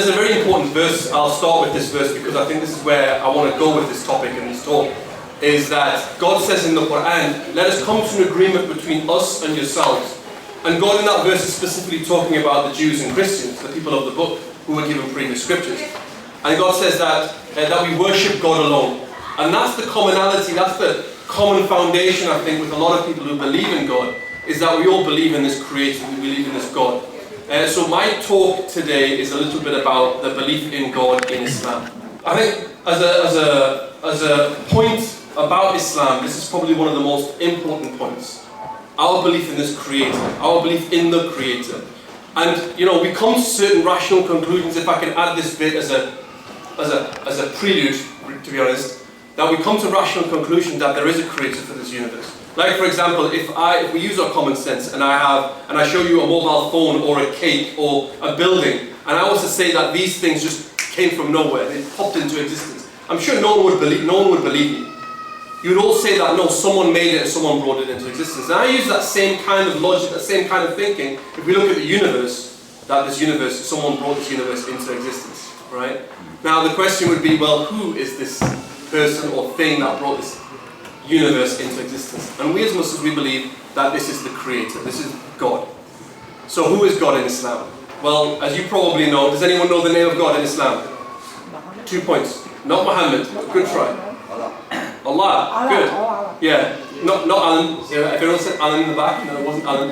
There's a very important verse. I'll start with this verse because I think this is where I want to go with this topic and this talk. Is that God says in the Quran, let us come to an agreement between us and yourselves. And God in that verse is specifically talking about the Jews and Christians, the people of the book who were given previous scriptures. And God says that we worship God alone. And that's the commonality, that's the common foundation, I think, with a lot of people who believe in God, is that we all believe in this Creator, we believe in this God. So my talk today is a little bit about the belief in God in Islam. I think as a point about Islam, this is probably one of the most important points. Our belief in this Creator, our belief in the Creator. And we come to certain rational conclusions, if I can add this bit as a prelude, to be honest, that we come to rational conclusion that there is a Creator for this universe. Like, for example, if we use our common sense and I show you a mobile phone or a cake or a building, and I was to say that these things just came from nowhere, they popped into existence, I'm sure no one would believe me. You would all say that no, someone made it and someone brought it into existence. And I use that same kind of logic, that same kind of thinking, if we look at the universe, that this universe, someone brought this universe into existence, right? Now the question would be, well, who is this person or thing that brought this universe into existence? And we as Muslims, we believe that this is the Creator, this is God. So who is God in Islam? Well, as you probably know, does anyone know the name of God in Islam? 2 points. Not Muhammad, good try. Allah, good. Yeah, not Alan. Yeah, if everyone said Alan in the back, no, it wasn't Alan.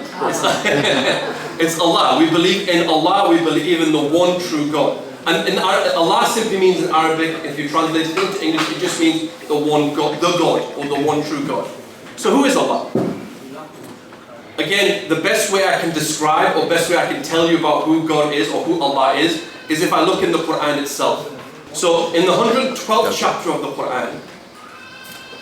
It's Allah. We believe in Allah, we believe in the one true God. And Allah simply means in Arabic, if you translate it into English, it just means the one God, the God, or the one true God. So who is Allah? Again, the best way I can describe, or best way I can tell you about who God is, or who Allah is if I look in the Quran itself. So in the 112th chapter of the Quran,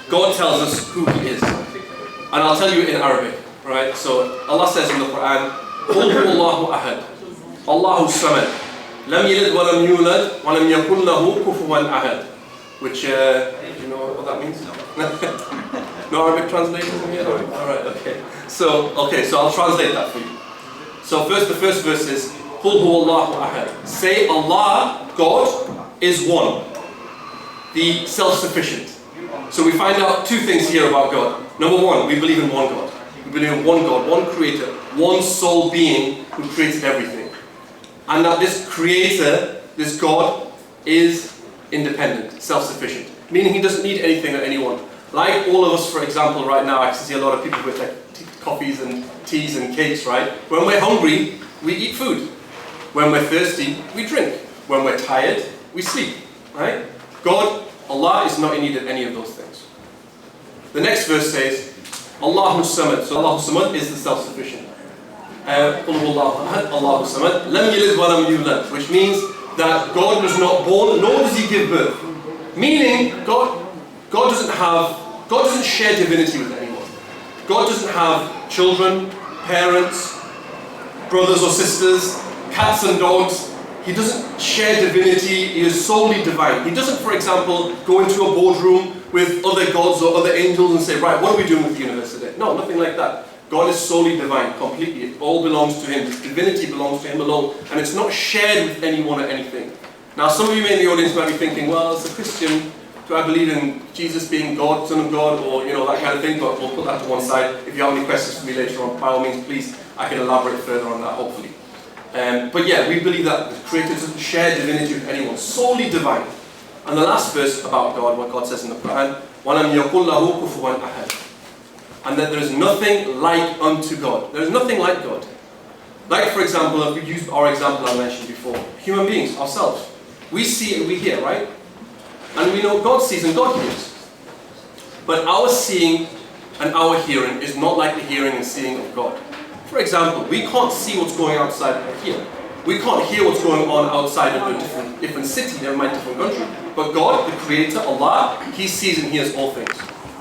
God tells us who He is. And I'll tell you in Arabic, right? So Allah says in the Quran, قُلْ هُوَ اللَّهُ أَحَدٌ اللَّهُ الصَّمَدُ لَمْ يَلِدْ وَلَمْ يُولَدْ وَلَمْ يَكُنْ لَهُ كُفُوًا أَحَدٌ. Which, do you know what that means? No Arabic translation from here? Alright, okay. So I'll translate that for you. So the first verse is, قُلْ هُوَ اللَّهُ أَحَدٌ. Say Allah, God, is one. The self-sufficient. So we find out two things here about God. Number one, we believe in one God. We believe in one God, one Creator, one sole being who created everything. And that this Creator, this God, is independent, self-sufficient. Meaning He doesn't need anything or anyone. Like all of us, for example, right now, I can see a lot of people with like coffees and teas and cakes, right? When we're hungry, we eat food. When we're thirsty, we drink. When we're tired, we sleep, right? God, Allah is not in need of any of those things. The next verse says, Allahu Samad. So Allahu Samad is the self-sufficient. Allahu Samad. Lam yalid wa lam yulad. Which means that God was not born, nor does He give birth. Meaning, God doesn't share divinity with anyone. God doesn't have children, parents, brothers or sisters, cats and dogs. He doesn't share divinity, He is solely divine. He doesn't, for example, go into a boardroom with other gods or other angels and say, right, what are we doing with the universe today? No, nothing like that. God is solely divine, completely. It all belongs to Him. This divinity belongs to Him alone. And it's not shared with anyone or anything. Now, some of you in the audience might be thinking, well, as a Christian, do I believe in Jesus being God, Son of God, or that kind of thing? But we'll put that to one side. If you have any questions for me later on, by all means, please, I can elaborate further on that, hopefully. But yeah, we believe that the Creator doesn't share divinity with anyone, solely divine. And the last verse about God, what God says in the Quran, وَلَمْ يَقُلْ لَهُ كُفُوًا أَحَدٌ. And that there is nothing like unto God. There is nothing like God. Like, for example, if we use our example I mentioned before, human beings, ourselves. We see and we hear, right? And we know God sees and God hears. But our seeing and our hearing is not like the hearing and seeing of God. For example, we can't see what's going outside here. We can't hear what's going on outside of a different city, never mind a different country. But God, the Creator, Allah, He sees and hears all things,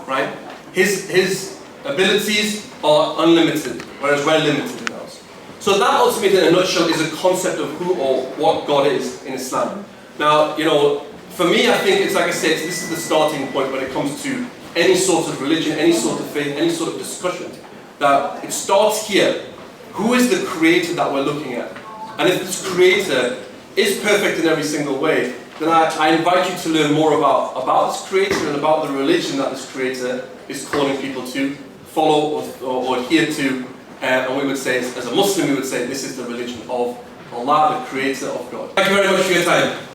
right? His abilities are unlimited, whereas we're limited in ours. So that ultimately, in a nutshell, is a concept of who or what God is in Islam. Now, for me, I think it's like I said, this is the starting point when it comes to any sort of religion, any sort of faith, any sort of discussion. That it starts here. Who is the Creator that we're looking at? And if this Creator is perfect in every single way, then I invite you to learn more about this creator and about the religion that this creator is calling people to follow or adhere to. And we would say, as a Muslim, we would say this is the religion of Allah, the creator of God. Thank you very much for your time.